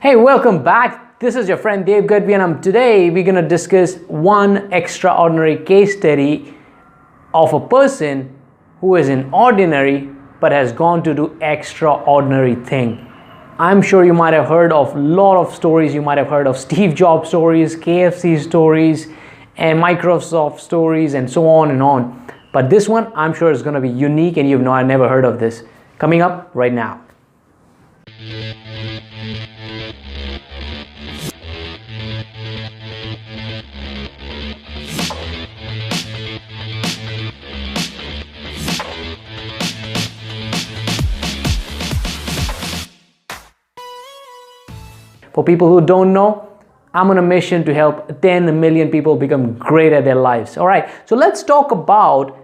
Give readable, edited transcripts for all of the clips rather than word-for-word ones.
Hey, welcome back. This is your friend Dave Gadhvi, and today we're going to discuss one extraordinary case study of a person who is an ordinary but has gone to do extraordinary thing. I'm sure you might have heard of a lot of stories. You might have heard of Steve Jobs stories, KFC stories, and Microsoft stories, and so on and on. But this one, I'm sure is going to be unique, and you've never heard of this. Coming up right now. For people who don't know, I'm on a mission to help 10 million people become great at their lives. All right, so let's talk about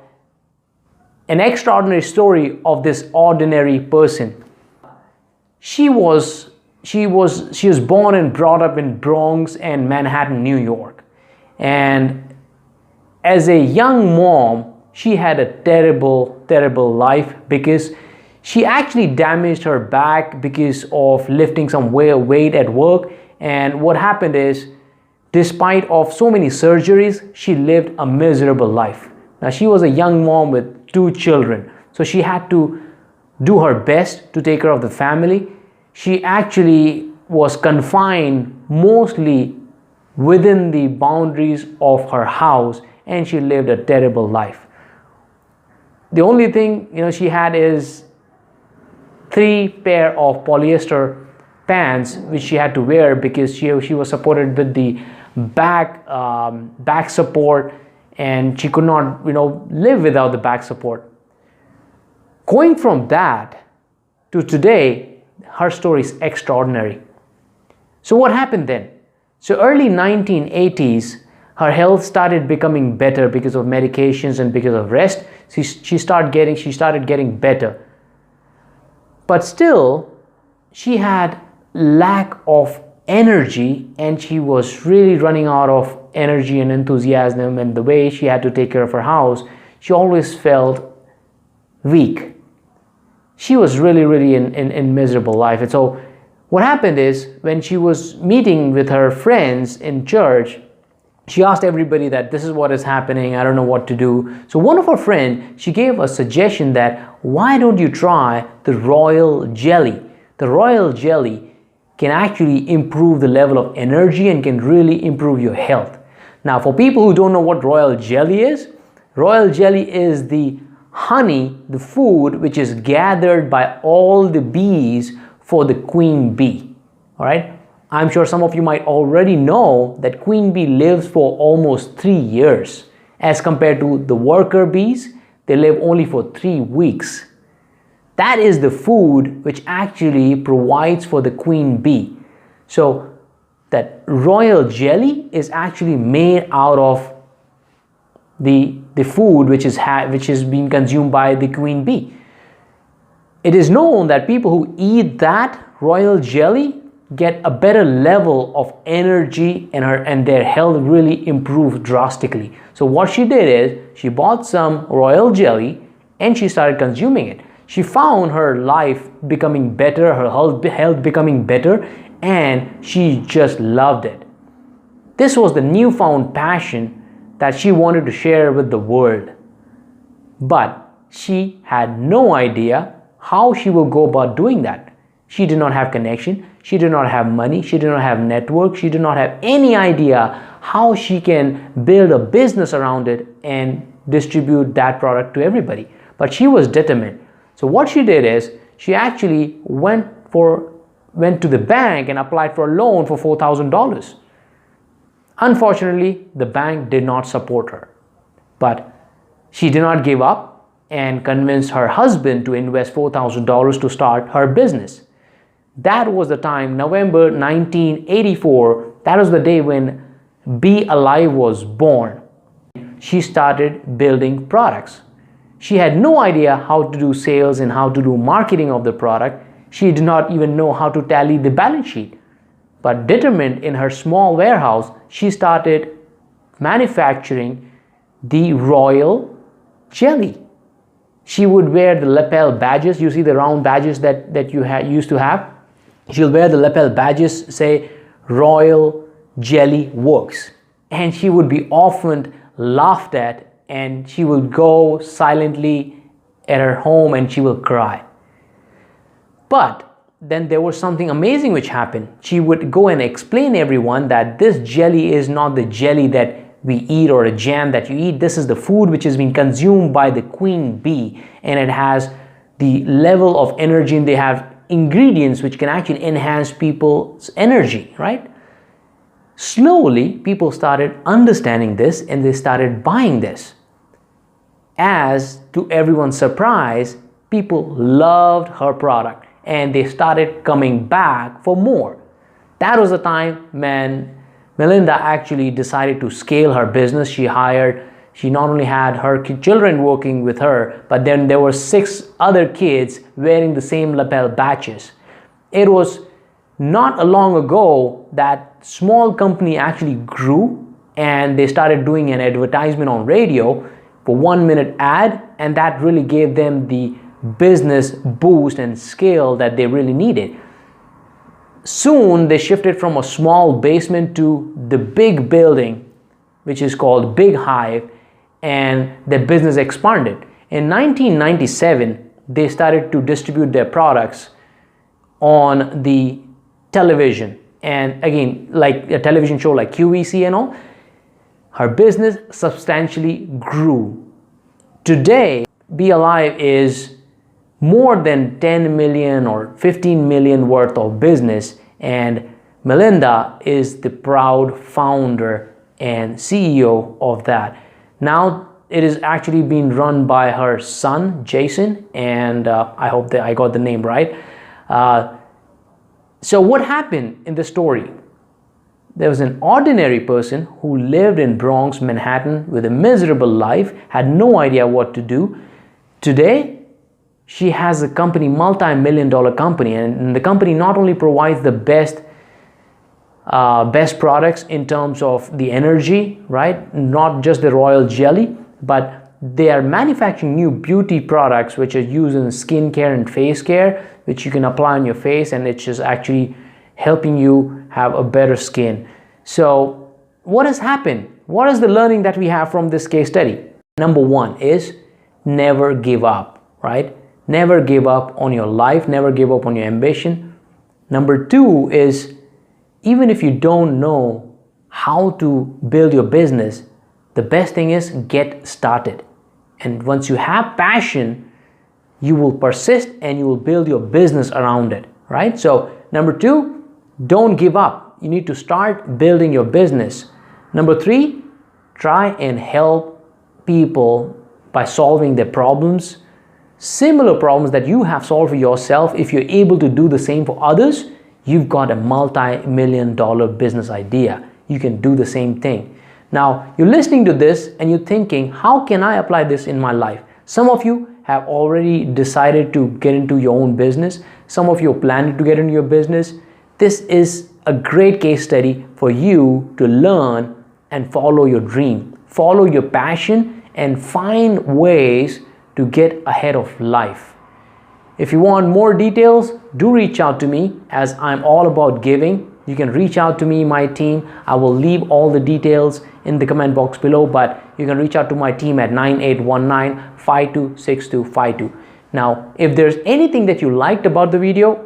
an extraordinary story of this ordinary person. She was born and brought up in Bronx and Manhattan, New York. And as a young mom, she had a terrible life because she actually damaged her back because of lifting some weight at work. And what happened is, despite of so many surgeries, she lived a miserable life. Now, she was a young mom with 2 children, so she had to do her best to take care of the family. She actually was confined mostly within the boundaries of her house, and she lived a terrible life. The only thing she had is 3 pair of polyester pants which she had to wear because she was supported with the back support, and she could not live without the back support. Going from that to today, her story is extraordinary. So what happened then? So early 1980s, her health started becoming better because of medications and because of rest. She started getting better. But still, she had lack of energy, and she was really running out of energy and enthusiasm, and the way she had to take care of her house, she always felt weak. She was really in miserable life. And so what happened is, when she was meeting with her friends in church, she asked everybody that this is what is happening, I don't know what to do. So one of her friends, she gave a suggestion that why don't you try the royal jelly? The royal jelly can actually improve the level of energy and can really improve your health. Now, for people who don't know what royal jelly is the honey, the food which is gathered by all the bees for the queen bee. All right. I'm sure some of you might already know that queen bee lives for almost 3 years. As compared to the worker bees, they live only for 3 weeks. That is the food which actually provides for the queen bee. So that royal jelly is actually made out of the food which is being consumed by the queen bee. It is known that people who eat that royal jelly get a better level of energy, and their health really improved drastically. So what she did is, she bought some royal jelly and she started consuming it. She found her life becoming better, her health becoming better, and she just loved it. This was the newfound passion that she wanted to share with the world. But she had no idea how she will go about doing that. She did not have connection, she did not have money, she did not have network, she did not have any idea how she can build a business around it and distribute that product to everybody. But she was determined. So what she did is, she actually went to the bank and applied for a loan for $4,000. Unfortunately, the bank did not support her. But she did not give up and convinced her husband to invest $4,000 to start her business. That was the time, November 1984, that was the day when Be Alive was born. She started building products. She had no idea how to do sales and how to do marketing of the product. She did not even know how to tally the balance sheet. But determined in her small warehouse, she started manufacturing the royal jelly. She would wear the lapel badges. You see the round badges that you used to have. She'll wear the lapel badges, say Royal Jelly Works, and she would be often laughed at, and she will go silently at her home and she will cry. But then there was something amazing which happened. She would go and explain everyone that this jelly is not the jelly that we eat or a jam that you eat. This is the food which is being consumed by the queen bee, and it has the level of energy, and they have ingredients which can actually enhance people's energy, right? Slowly, people started understanding this and they started buying this. As to everyone's surprise, people loved her product and they started coming back for more. That was the time when Melinda actually decided to scale her business. She not only had her children working with her, but then there were 6 other kids wearing the same lapel badges. It was not long ago that small company actually grew, and they started doing an advertisement on radio for 1-minute ad, and that really gave them the business boost and scale that they really needed. Soon they shifted from a small basement to the big building, which is called Big Hive, and their business expanded. In 1997, they started to distribute their products on the television, and again, like a television show like QVC and all. Her business substantially grew. Today, Be Alive is more than 10 million or 15 million worth of business, and Melinda is the proud founder and CEO of that. Now it is actually being run by her son Jason, and I hope that I got the name right. So what happened in the story? There was an ordinary person who lived in Bronx, Manhattan with a miserable life, had no idea what to do. Today, she has a company, multi-million-dollar company, and the company not only provides the best products in terms of the energy, right? Not just the royal jelly, but they are manufacturing new beauty products which are used in skincare and face care, which you can apply on your face, and it's just actually helping you have a better skin. So what has happened? What is the learning that we have from this case study? Number 1 is never give up, right? Never give up on your life, never give up on your ambition. Number 2 is, even if you don't know how to build your business, the best thing is get started. And once you have passion, you will persist and you will build your business around it, right? So number 2, don't give up. You need to start building your business. Number 3, try and help people by solving their problems, similar problems that you have solved for yourself. If you're able to do the same for others, you've got a multi-million-dollar business idea. You can do the same thing. Now, you're listening to this and you're thinking, how can I apply this in my life? Some of you have already decided to get into your own business. Some of you are planning to get into your business. This is a great case study for you to learn and follow your dream, follow your passion, and find ways to get ahead of life. If you want more details, do reach out to me, as I'm all about giving. You can reach out to me, my team. I will leave all the details in the comment box below, but you can reach out to my team at 9819-526252. Now, if there's anything that you liked about the video,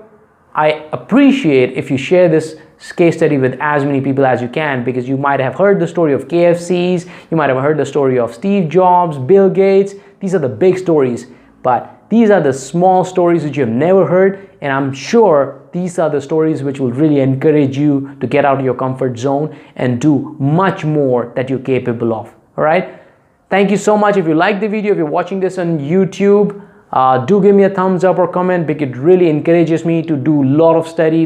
I appreciate if you share this case study with as many people as you can, because you might have heard the story of KFCs, you might have heard the story of Steve Jobs, Bill Gates. These are the big stories, but these are the small stories which you have never heard, and I'm sure these are the stories which will really encourage you to get out of your comfort zone and do much more that you're capable of. All right? Thank you so much. If you like the video, if you're watching this on YouTube, do give me a thumbs up or comment, because it really encourages me to do a lot of study,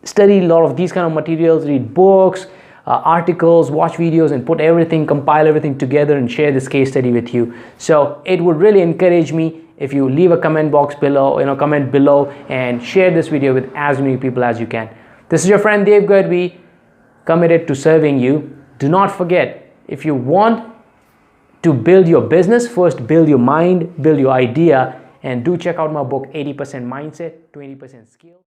study a lot of these kind of materials, read books, articles, watch videos, and put everything, compile everything together and share this case study with you. So it would really encourage me if you leave a comment box below, comment below and share this video with as many people as you can. This is your friend Dave Gadhvi, committed to serving you. Do not forget, if you want to build your business, first build your mind, build your idea, and do check out my book, 80% Mindset, 20% Skill.